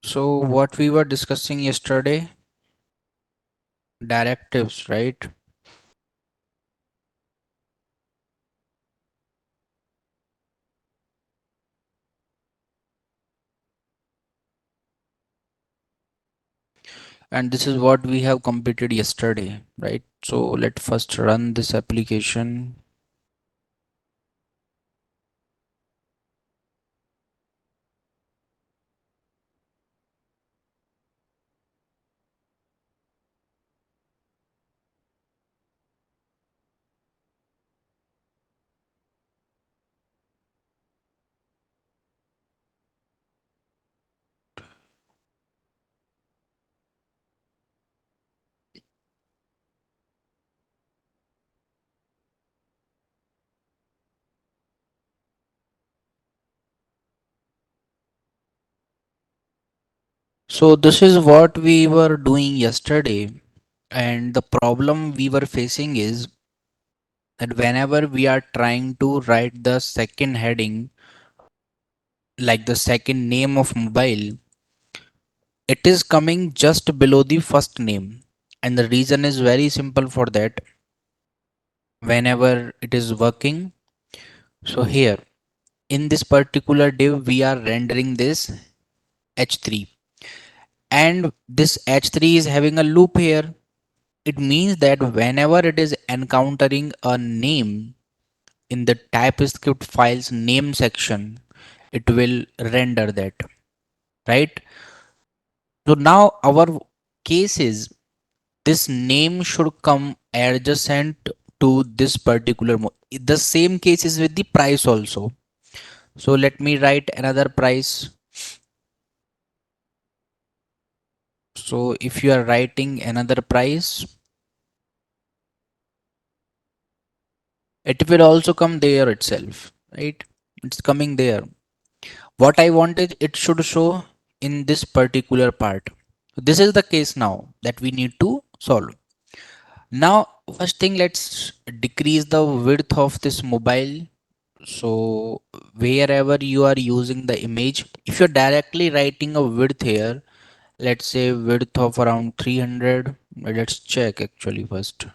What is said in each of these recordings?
So what we were discussing yesterday, directives, right? And this is what we have completed yesterday, right? So let's first run this application. So this is what we were doing yesterday. And the problem we were facing is that whenever we are trying to write the second heading, like the second name of mobile, it is coming just below the first name. And the reason is very simple for that. Whenever it is working, so here in this particular div, we are rendering this h3, and this h3 is having a loop here. It means that whenever it is encountering a name in the typescript files name section, it will render that, right? So now our case is this name should come adjacent to this particular the same case is with the price also. So let me write another price. So if you are writing another price, it will also come there itself, right? It's coming there. What I wanted it should show in this particular part. This is the case now that we need to solve. Now, first thing, let's decrease the width of this mobile. So wherever you are using the image, if you're directly writing a width here, let's say width of around 300. Let's check actually first.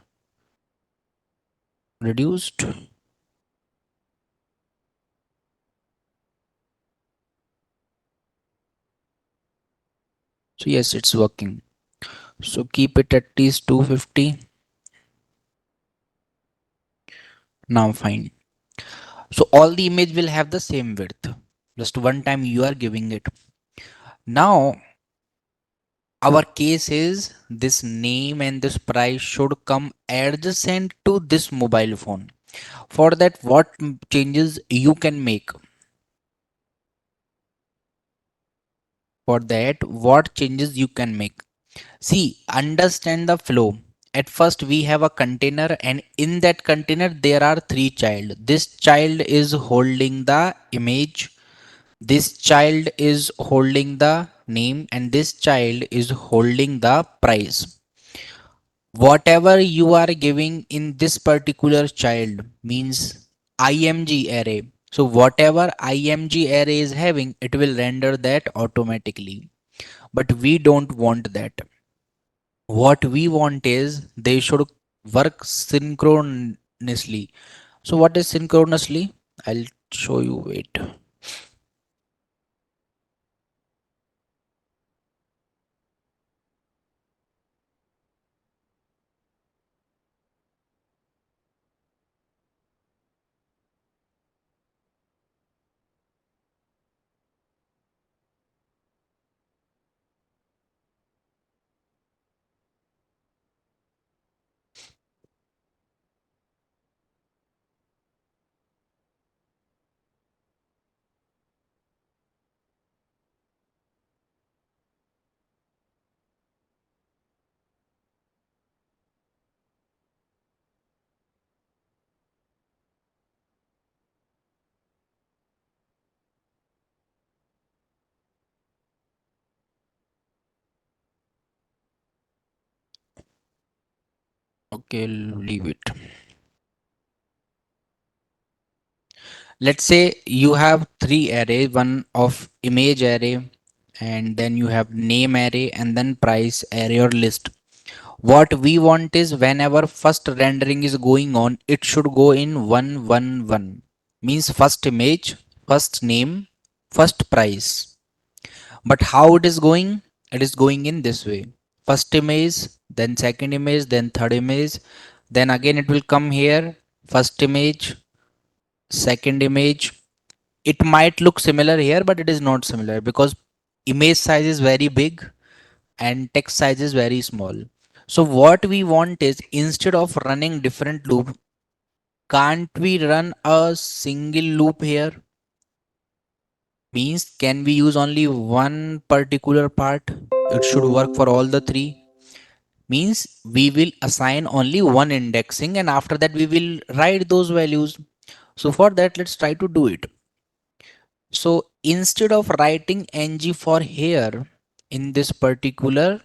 Reduced. So yes, it's working. So keep it at least 250. Now fine. So all the image will have the same width. Just one time you are giving it. Now our case is this name and this price should come adjacent to this mobile phone. For that, what changes you can make? For that, what changes you can make? See, understand the flow. At first, we have a container, and in that container, there are three child. This child is holding the image. This child is holding the name, and this child is holding the price. Whatever you are giving in this particular child means img array. So whatever img array is having, it will render that automatically, but we don't want that. What we want is they should work synchronously. So what is synchronously? I'll show you. Wait. Okay, leave it. Let's say you have three array, one of image array, and then you have name array, and then price array or list. What we want is whenever first rendering is going on, it should go in 111. Means first image, first name, first price. But how it is going? It is going in this way. First image, then second image, then third image. Then again it will come here. First image, second image. It might look similar here, but it is not similar because image size is very big and text size is very small. So what we want is instead of running different loop, can't we run a single loop here? Means can we use only one particular part? It should work for all the three. Means we will assign only one indexing and after that we will write those values. So for that, let's try to do it. So instead of writing ng for here in this particular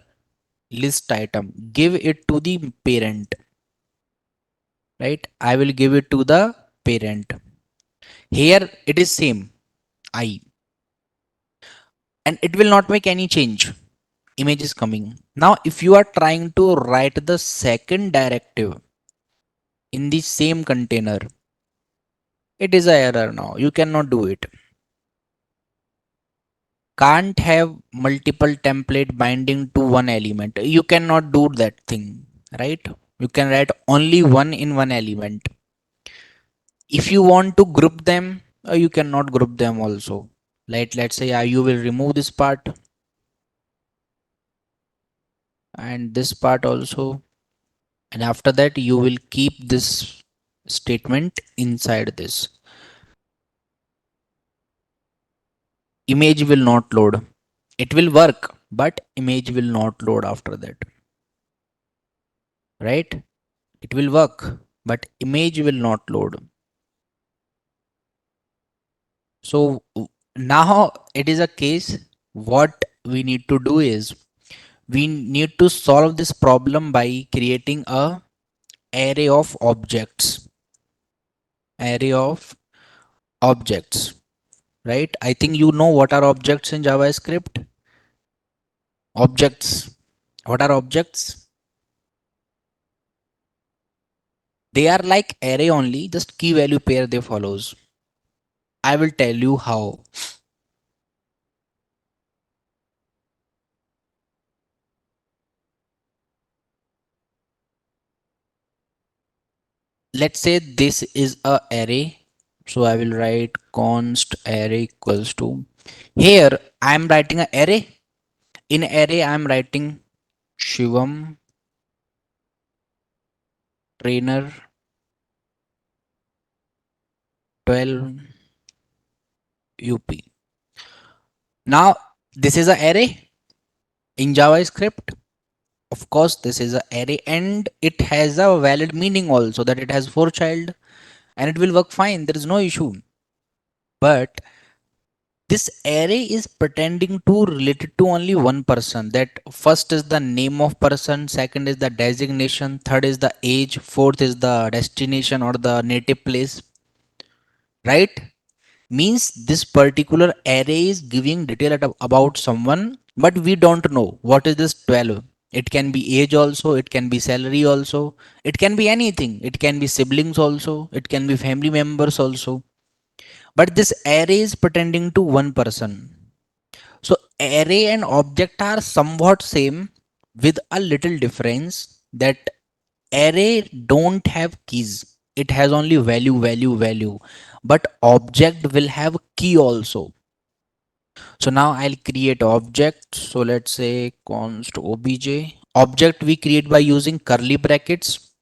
list item, give it to the parent, right? I will give it to the parent. Here it is same I, and it will not make any change. Image is coming. Now if you are trying to write the second directive in the same container, it is a error. Now you cannot do it. Can't have multiple template binding to one element. You cannot do that thing, right? You can write only one in one element. If you want to group them, you cannot group them also. Like let's say you will remove this part and this part also, and after that you will keep this statement inside this. Image will not load. It will work, but image will not load after that, right? It will work, but image will not load. So now it is a case. What we need to do is we need to solve this problem by creating a array of objects. Array of objects, right? I think you know what are objects in JavaScript. Objects. What are objects? They are like array only, just key value pair they follows. I will tell you how. Let's say this is a array, so I will write const array equals to, here I am writing an array. In array I am writing Shivam trainer 12 up. Now this is a array in JavaScript. Of course this is a array and it has a valid meaning also, that it has 4 child and it will work fine, there is no issue. But this array is pretending to related to only one person. That first is the name of person, second is the designation, third is the age, fourth is the destination or the native place, right? Means this particular array is giving detail about someone, but we don't know what is this 12. It can be age also, it can be salary also, it can be anything, it can be siblings also, it can be family members also, but this array is pretending to one person. So array and object are somewhat same with a little difference, that array don't have keys. It has only value, value, value. But object will have key also. So now I'll create object. So let's say const obj. Object we create by using curly brackets.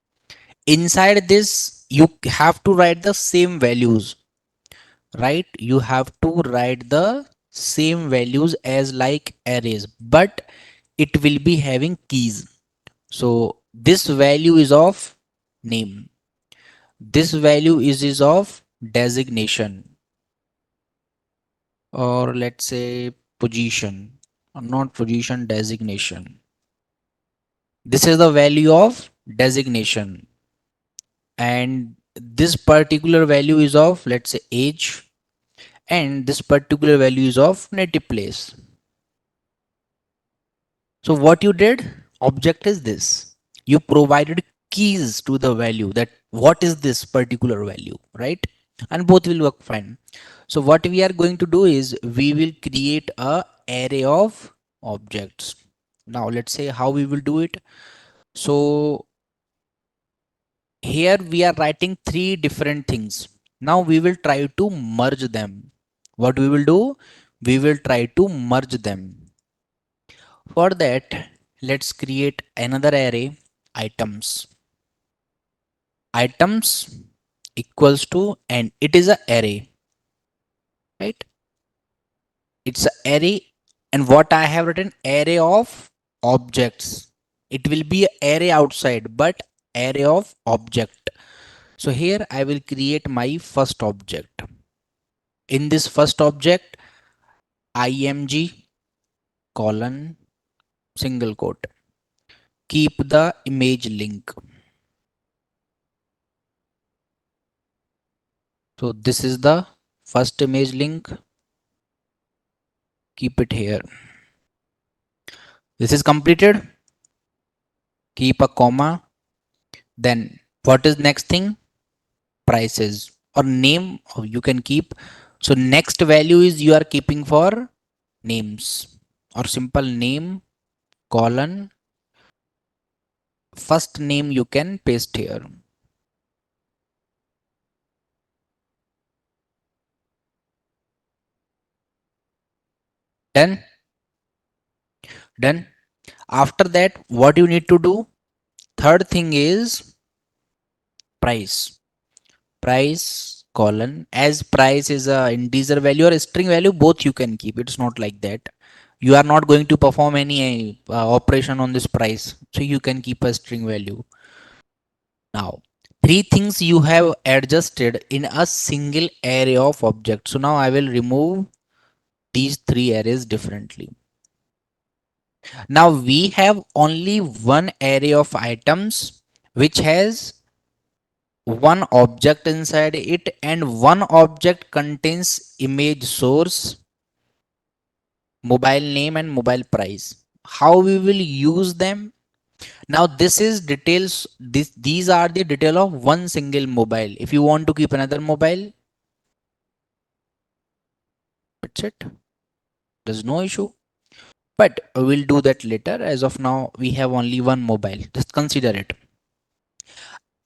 Inside this, you have to write the same values, right? You have to write the same values as like arrays, but it will be having keys. So this value is of name, this value is of designation, or let's say position, or not position, designation. This is the value of designation, and this particular value is of, let's say, age, and this particular value is of native place. So what you did, object is this, you provided keys to the value, that what is this particular value, right? And both will work fine. So what we are going to do is we will create a array of objects. Now let's say how we will do it. So here we are writing three different things. Now we will try to merge them. What we will do, we will try to merge them. For that, let's create another array, items. Items equals to, and it is a array, right? It's a array, and what I have written, array of objects. It will be a array outside, but array of object. So here I will create my first object. In this first object, img colon single quote, keep the image link. So this is the first image link, keep it here. This is completed, keep a comma. Then what is next thing, prices or name, or you can keep. So next value is you are keeping for names, or simple name colon first name you can paste here. Done. Done. After that, what you need to do, third thing is price. Price colon, as price is a integer value or a string value, both you can keep. It's not like that you are not going to perform any operation on this price, so you can keep a string value. Now three things you have adjusted in a single array of objects. So now I will remove these three arrays differently. Now we have only one array of items which has one object inside it, and one object contains image source, mobile name and mobile price. How we will use them? Now this is details, these are the detail of one single mobile. If you want to keep another mobile, that's it, there's no issue. But we'll do that later. As of now, we have only one mobile, just consider it.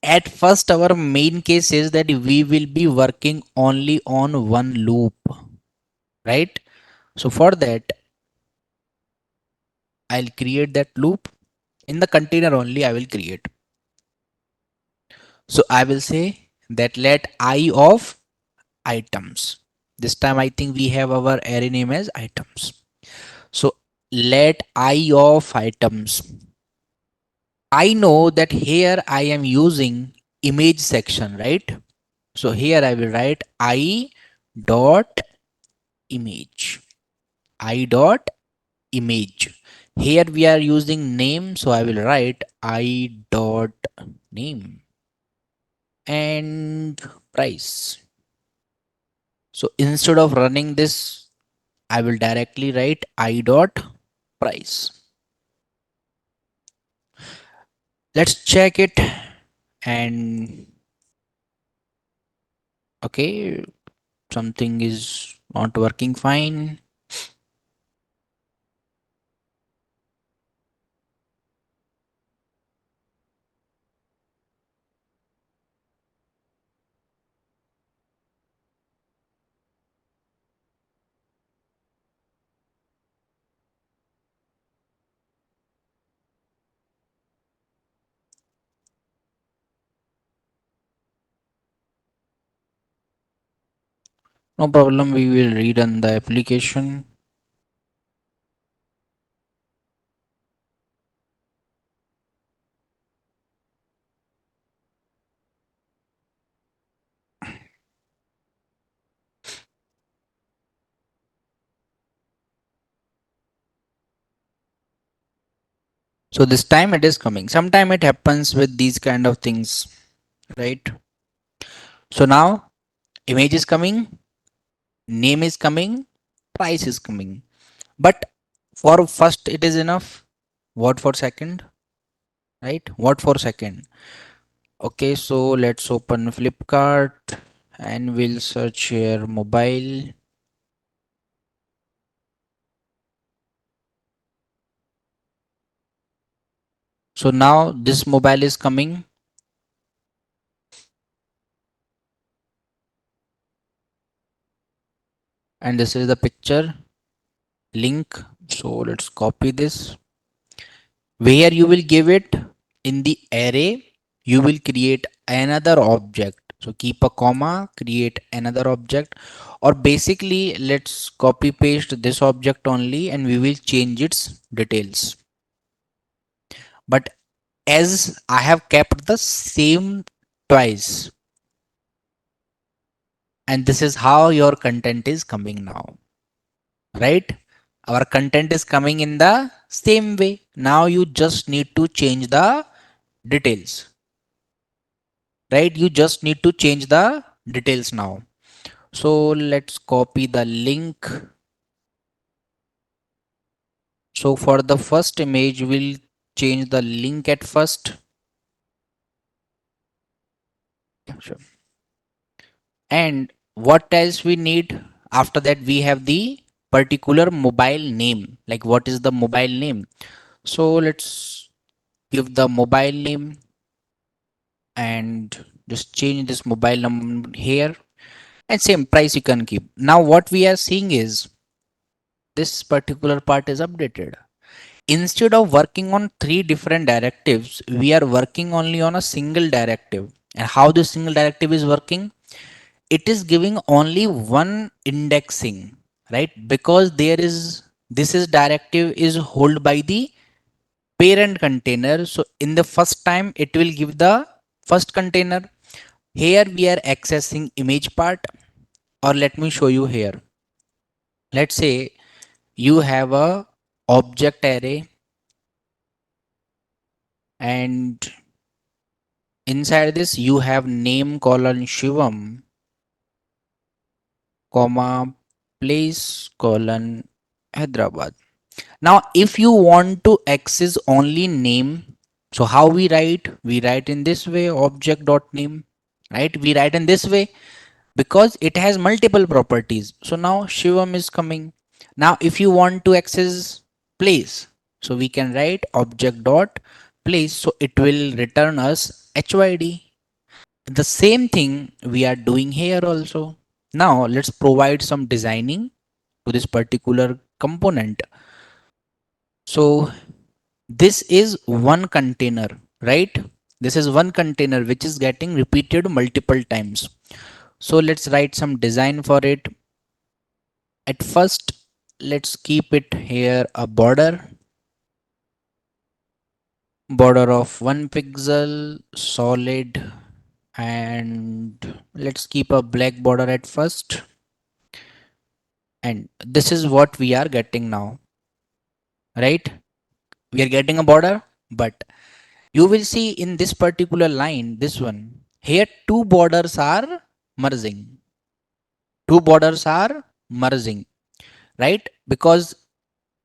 At first, our main case is that we will be working only on one loop, right? So for that, I'll create that loop. In the container only I will create. So I will say that let I of items. This time I think we have our array name as items. So let I of items. I know that here I am using image section, right? So here I will write I dot image. I dot image. Here we are using name, so I will write I dot name and price. So instead of running this, I will directly write I dot price. Let's check it. And okay, something is not working fine. No problem, we will rerun the application. So this time it is coming. Sometime it happens with these kind of things, right? So now image is coming, name is coming, price is coming. But for first it is enough. What for second? Right? What for second? Okay, so let's open Flipkart and we'll search here mobile. So now this mobile is coming and this is the picture link. So let's copy this. Where you will give it in the array, you will create another object. So keep a comma, create another object, or basically let's copy paste this object only and we will change its details. But as I have kept the same twice, and this is how your content is coming now, right? Our content is coming in the same way. Now you just need to change the details, right? You just need to change the details now. So let's copy the link. So for the first image, we'll change the link at first. Yeah, sure. And what else we need? After that, we have the particular mobile name. Like what is the mobile name? So let's give the mobile name and just change this mobile number here, and same price you can keep. Now what we are seeing is this particular part is updated. Instead of working on three different directives, we are working only on a single directive. And how this single directive is working? It is giving only one indexing, right? Because there is this is directive is held by the parent container. So in the first time, it will give the first container. Here we are accessing image part, or let me show you here. Let's say you have a object array and inside this you have name colon Shivam, comma, place colon Hyderabad. Now, if you want to access only name, so how we write? We write in this way, object dot name, right? We write in this way because it has multiple properties. So now Shivam is coming. Now, if you want to access place, so we can write object dot place. So it will return us HYD. The same thing we are doing here also. Now let's provide some designing to this particular component. So this is one container, right? This is one container which is getting repeated multiple times. So let's write some design for it. At first, let's keep it here a border of 1 pixel solid, and let's keep a black border at first. And this is what we are getting now, right? We are getting a border, but you will see in this particular line, this one, here two borders are merging. Two borders are merging, right? Because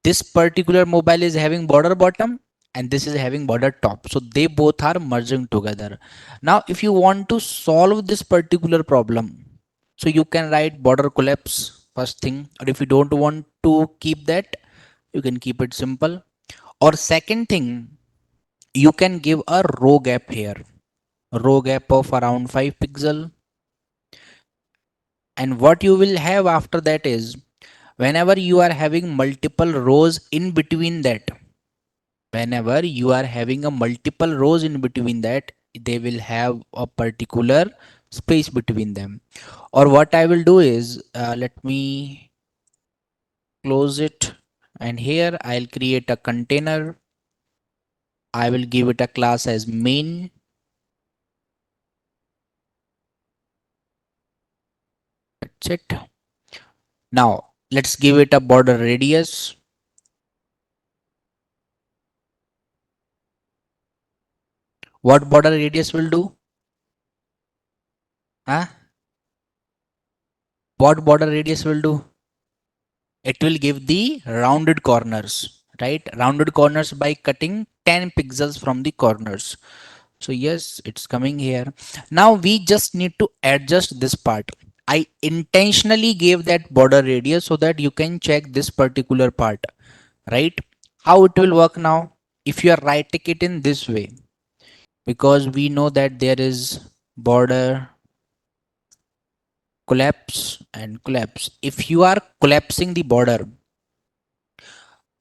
this particular mobile is having border bottom and this is having border top. So they both are merging together. Now, if you want to solve this particular problem, so you can write border collapse first thing, or if you don't want to keep that, you can keep it simple. Or second thing, you can give a row gap here, row gap of around 5 pixel. And what you will have after that is whenever you are having multiple rows in between that, whenever you are having a multiple rows in between that, they will have a particular space between them. Or what I will do is let me close it, and here I'll create a container. I will give it a class as main. That's it. Now let's give it a border radius. What border radius will do? Huh? What border radius will do? It will give the rounded corners, right? Rounded corners by cutting 10 pixels from the corners. So yes, it's coming here. Now we just need to adjust this part. I intentionally gave that border radius so that you can check this particular part, right? How it will work now? If you are writing it in this way, because we know that there is border collapse and collapse. If you are collapsing the border,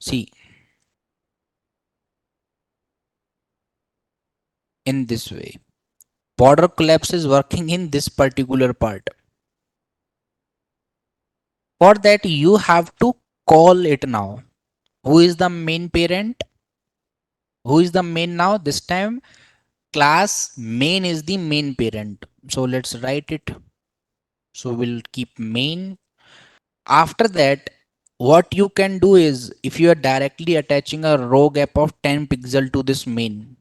see, in this way, border collapse is working in this particular part. For that, you have to call it now. Who is the main parent? Who is the main now? This time, class main is the main parent. So let's write it. So we'll keep main. After that, what you can do is, if you are directly attaching a row gap of 10 pixel to this main,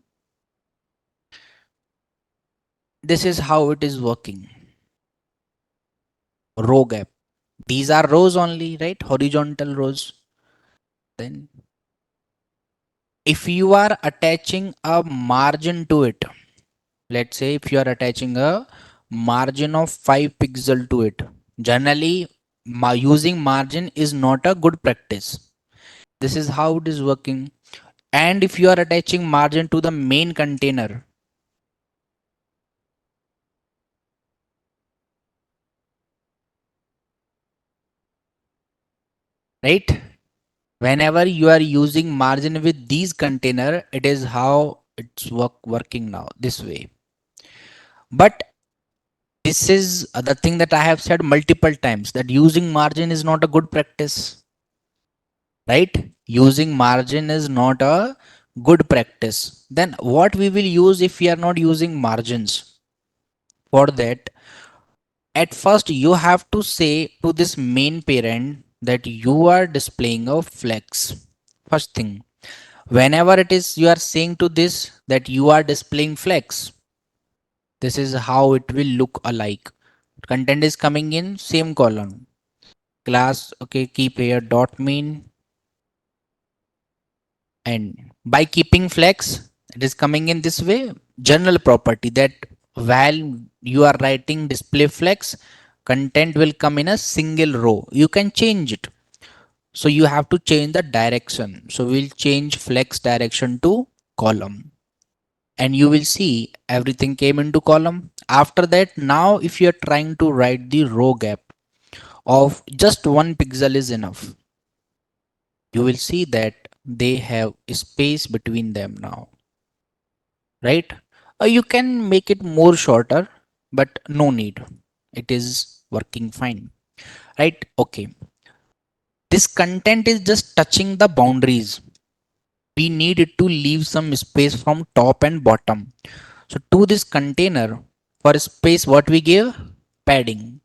this is how it is working. Row gap. These are rows only, right? Horizontal rows. Then if you are attaching a margin to it, let's say if you are attaching a margin of 5 pixel to it, generally using margin is not a good practice. This is how it is working. And if you are attaching margin to the main container, right? Whenever you are using margin with these container, it is how it's working now this way. But this is the thing that I have said multiple times, that using margin is not a good practice, right? Using margin is not a good practice. Then what we will use if we are not using margins? For that, at first you have to say to this main parent that you are displaying a flex. First thing, whenever it is you are saying to this that you are displaying flex, this is how it will look alike. Content is coming in same column. Class, okay, keep here dot main, and by keeping flex, it is coming in this way. General property that while you are writing display flex, content will come in a single row. You can change it. So you have to change the direction. So we'll change flex direction to column, and you will see everything came into column. After that, now if you are trying to write the row gap of just 1 pixel is enough, you will see that they have space between them now, right? You can make it more shorter, but no need. It is working fine, right? Okay. This content is just touching the boundaries. We need it to leave some space from top and bottom. So to this container, for space, what we give? Padding.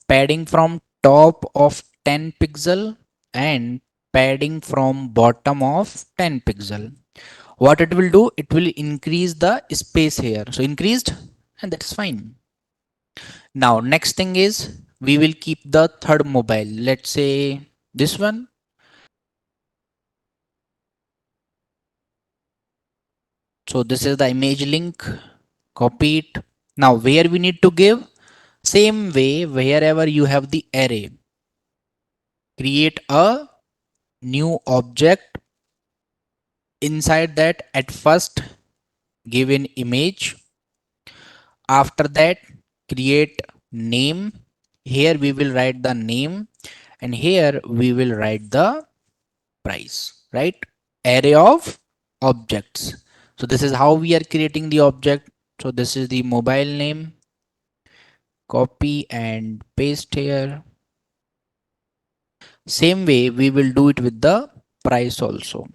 Padding from top of 10 pixel and padding from bottom of 10 pixel. What it will do? It will increase the space here. So increased, and that's fine. Now next thing is we will keep the third mobile. Let's say this one. So this is the image link. Copy it. Now where we need to give? Same way, wherever you have the array, create a new object. Inside that, at first give an image. After that, create name. Here we will write the name, and here we will write the price, right? Array of objects. So this is how we are creating the object. So this is the mobile name. Copy and paste here. Same way we will do it with the price also.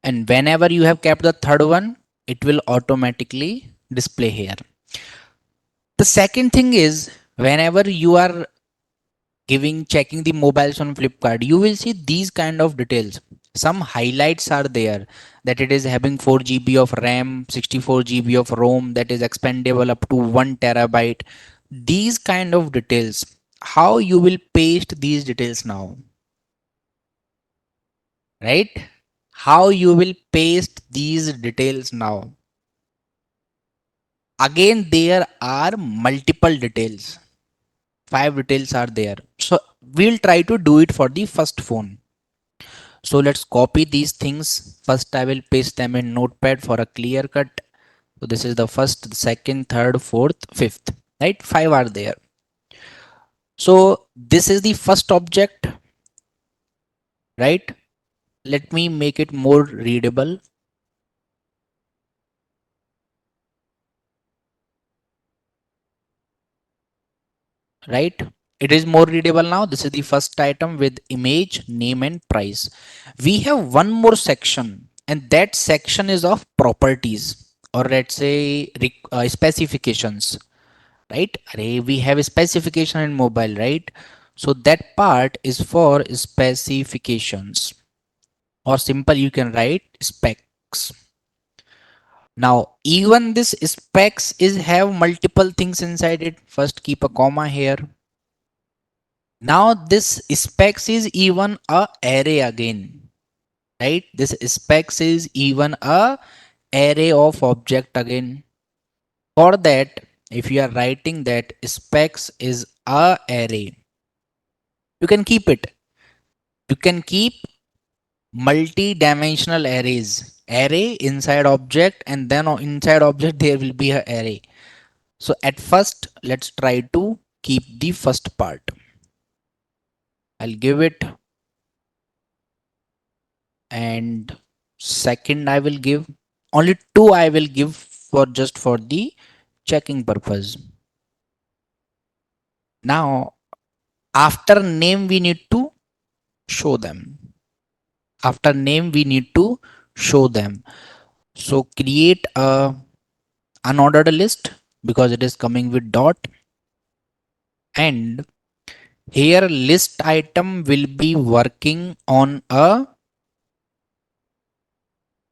And whenever you have kept the third one, it will automatically display here. The second thing is, whenever you are checking the mobiles on Flipkart, you will see these kind of details. Some highlights are there, that it is having 4 GB of RAM, 64 GB of ROM, that is expandable up to 1 terabyte. These kind of details, how you will paste these details now, right? How you will paste these details now. Again, there are multiple details. 5 details are there. So we'll try to do it for the first phone. So let's copy these things. First, I will paste them in Notepad for a clear cut. So this is the first, second, third, fourth, fifth, right? 5 are there. So this is the first object, right? Let me make it more readable, right? It is more readable now. This is the first item with image, name, and price. We have one more section, and that section is of properties, or let's say specifications, right? Array, we have a specification in mobile, right? So that part is for specifications, or simple you can write specs. Now even this specs is have multiple things inside it. First keep a comma here. Now this specs is even a array again, right? This specs is even a array of object again. For that, if you are writing that specs is a array, you can keep it. You can keep multi-dimensional arrays. Array inside object, and then inside object there will be a array. So at first, let's try to keep the first part. I'll give it, and second I will give, only two I will give for just for the checking purpose. Now after name we need to show them. After name we need to show them. So create a unordered list because it is coming with dot, and here list item will be working on a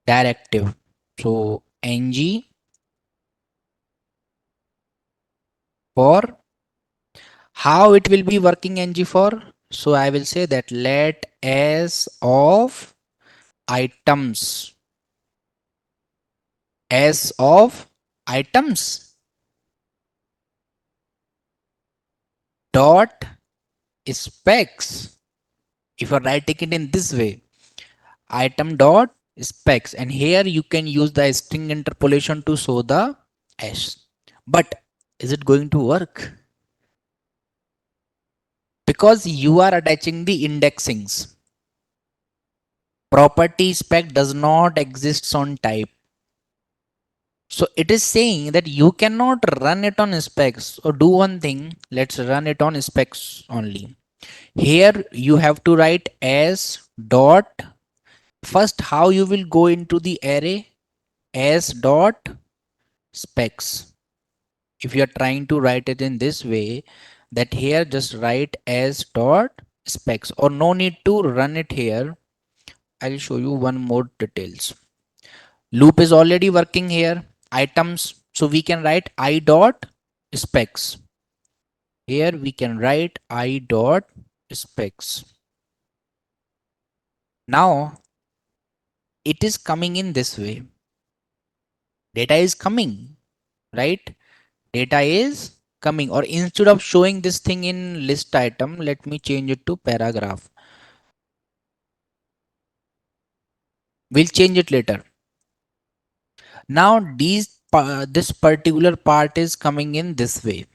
directive. So ng for how it will be working ng for. So I will say that let s of items, s of items dot specs. If you're writing it in this way, item dot specs, and here you can use the string interpolation to show the s. But is it going to work? Because you are attaching the indexings. Property spec does not exist on type. So it is saying that you cannot run it on specs. So do one thing, let's run it on specs only. Here you have to write s dot. First, how you will go into the array? S dot specs. If you are trying to write it in this way, that here just write s dot specs, or no need to run it here. I'll show you one more details. Loop is already working here. Items, so we can write I dot specs. Here we can write I dot specs. Now it is coming in this way. Data is coming, right? Data is coming, or instead of showing this thing in list item, let me change it to paragraph. We'll change it later. Now this particular part is coming in this way,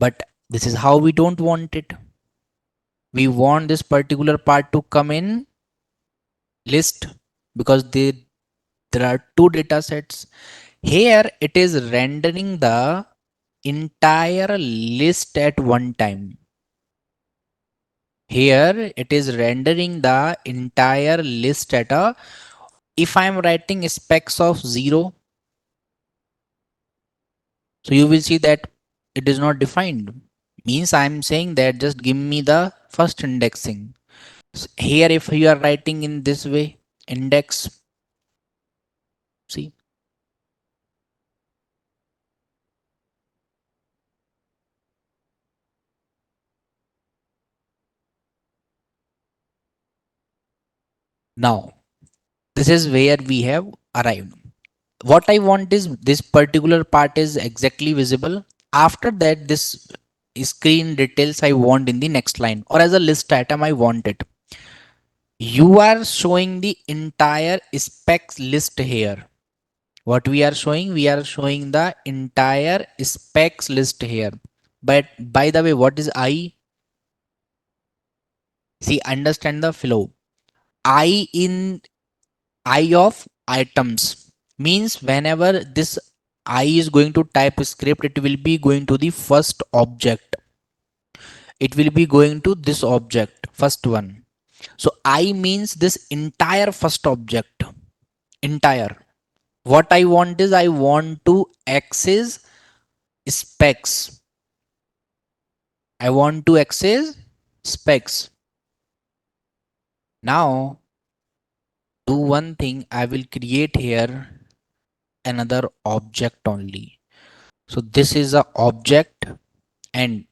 but this is how we don't want it. We want this particular part to come in list because there are two data sets. Here it is rendering the entire list at one time. Here it is rendering the entire list at a, if I am writing specs of 0, so you will see that it is not defined. Means I am saying that just give me the first indexing. Here if you are writing in this way, index, see, Now, this is where we have arrived. What I want is this particular part is exactly visible. After that, this screen details I want in the next line, or as a list item I want it. You are showing the entire specs list here. What we are showing? We are showing the entire specs list here. But by the way, what is I? See, understand the flow. I in I of items means whenever this I is going to type script, it will be going to the first object. It will be going to this object, first one. So I means this entire first object. Entire. What I want is I want to access specs. I want to access specs. Now do one thing. I will create here another object only. So this is a object, and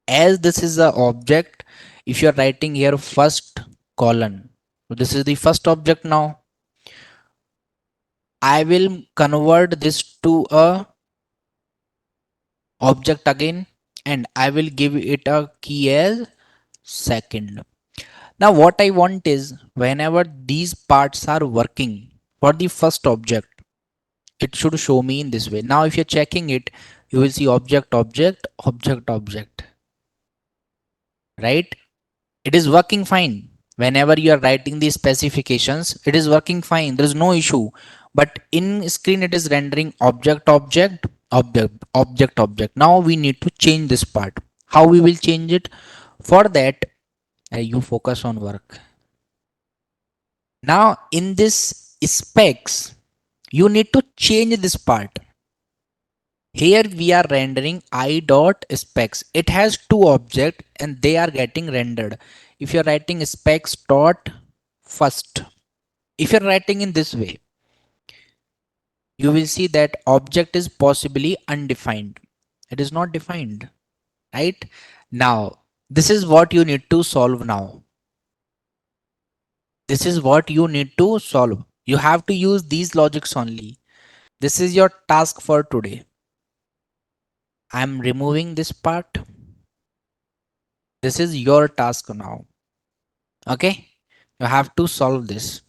as this is a object, if you are writing here first colon, so this is the first object. Now I will convert this to a object again, and I will give it a key as second. Now what I want is whenever these parts are working for the first object, it should show me in this way. Now if you're checking it, you will see object object object object, right? It is working fine. Whenever you are writing the specifications, it is working fine, there is no issue. But in screen it is rendering object object object object object. Now we need to change this part. How we will change it? For that, you focus on work. Now in this specs, you need to change this part. Here we are rendering I dot specs. It has two objects and they are getting rendered. If you're writing specs dot first, if you're writing in this way, you will see that object is possibly undefined. It is not defined, right? Now, this is what you need to solve now. This is what you need to solve. You have to use these logics only. This is your task for today. I'm removing this part. This is your task now. Okay? You have to solve this.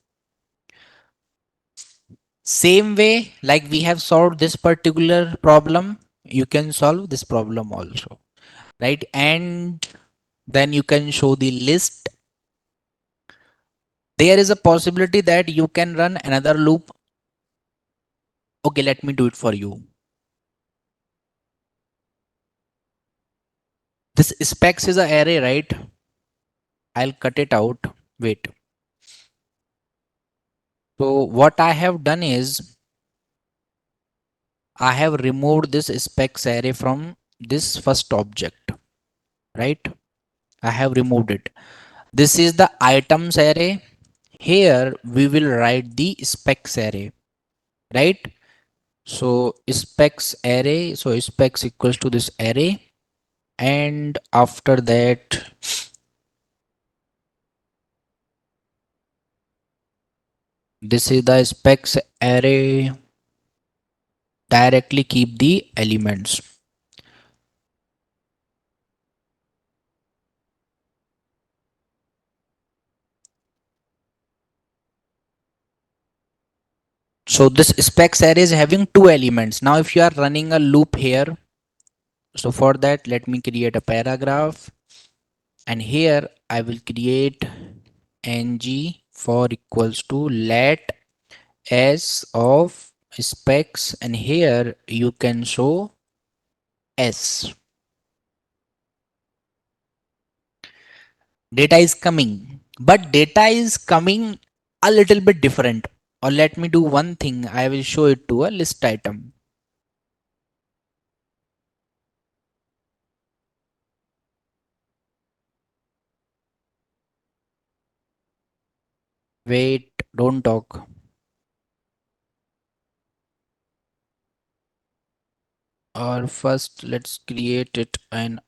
Same way, like we have solved this particular problem, you can solve this problem also, right? And then you can show the list. There is a possibility that you can run another loop. Okay, let me do it for you. This specs is an array, right? I'll cut it out. Wait. So what I have done is I have removed this specs array from this first object, right? I have removed it. This is the items array. Here we will write the specs array, right? So specs array, so specs equals to this array, and after that this is the specs array. Directly keep the elements. So this specs array is having two elements. Now if you are running a loop here, so for that let me create a paragraph, and here I will create ng for equals to let s of specs, and here you can show s. Data is coming, but data is coming a little bit different. Or let me do one thing, I will show it to a list item. Wait, don't talk. Or first let's create it an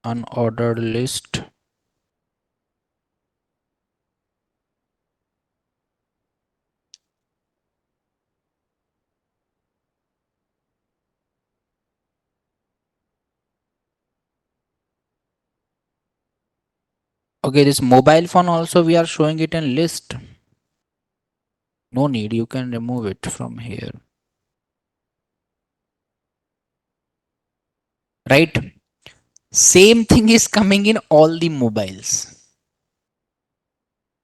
unordered list. Okay, this mobile phone also we are showing it in list. No need, you can remove it from here. Right? Same thing is coming in all the mobiles.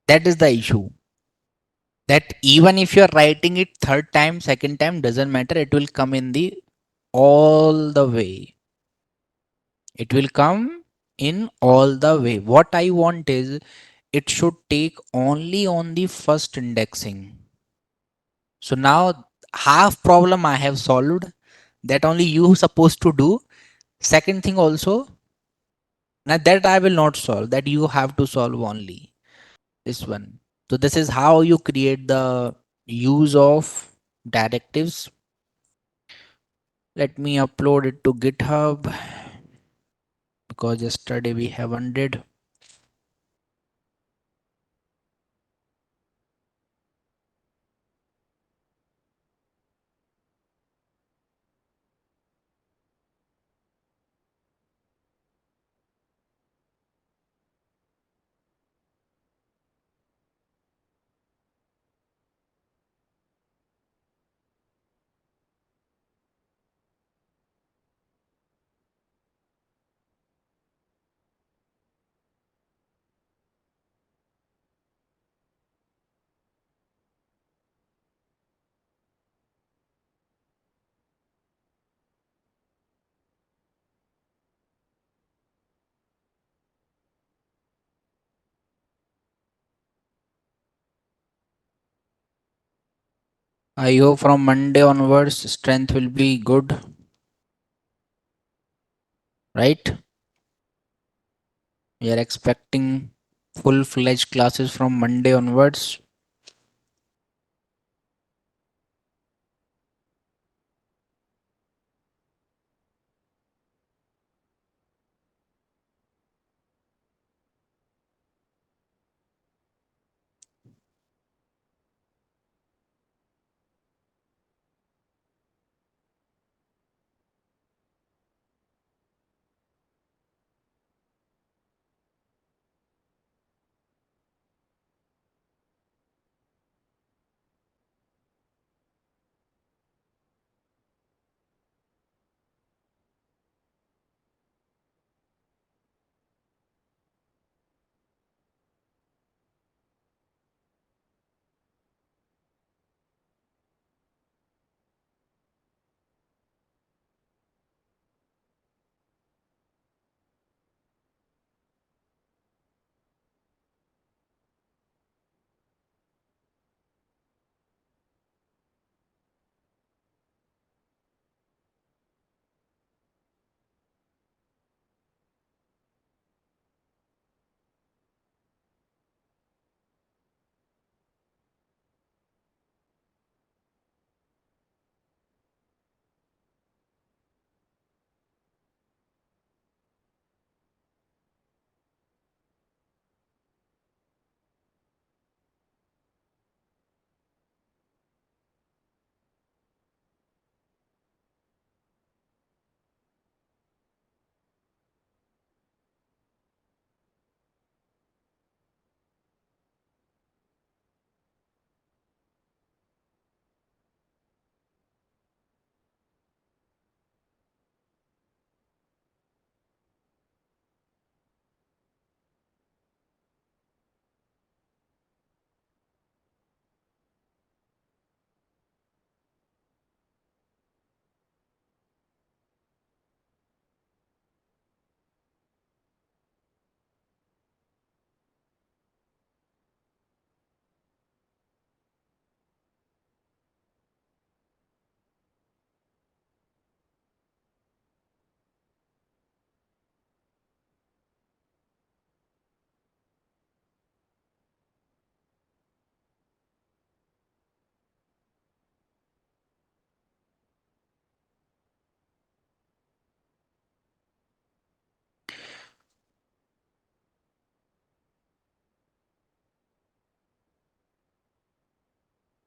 That is the issue. That even if you're writing it third time, second time, doesn't matter, it will come in the all the way. It will come in all the way. What I want is it should take only on the first indexing. So now half problem I have solved, that only you supposed to do. Second thing also, now that I will not solve, that you have to solve only this one. So this is how you create the use of directives. Let me upload it to GitHub because yesterday we haven't did. I hope from Monday onwards strength will be good, right? We are expecting full-fledged classes from Monday onwards.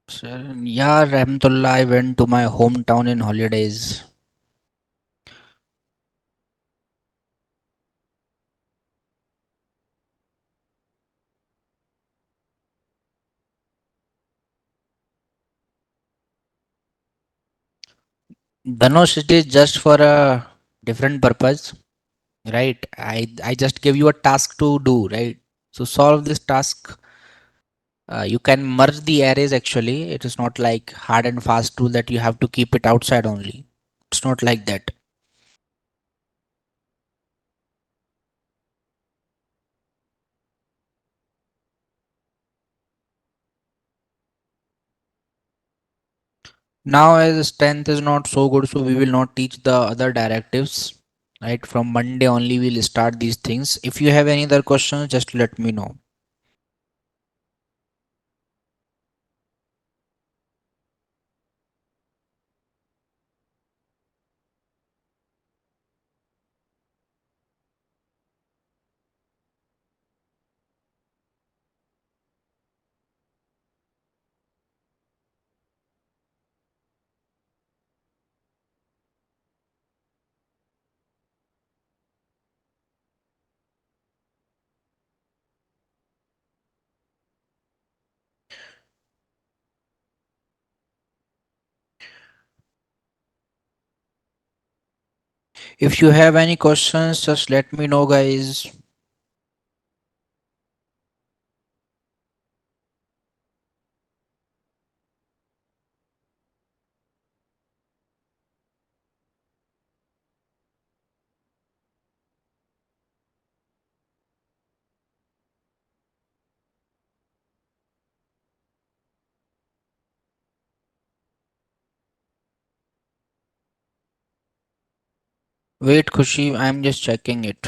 Sir, yeah, Rahmatullah, I went to my hometown in holidays. Dhanush, it is just for a different purpose, right? I just give you a task to do, right? So solve this task. You can merge the arrays actually. It is not like hard and fast tool that you have to keep it outside only. It's not like that. Now, as strength is not so good, so we will not teach the other directives. Right, from Monday only we'll start these things. If you have any other questions, just let me know. If you have any questions, just let me know, guys. Wait, Khushi, I'm just checking it.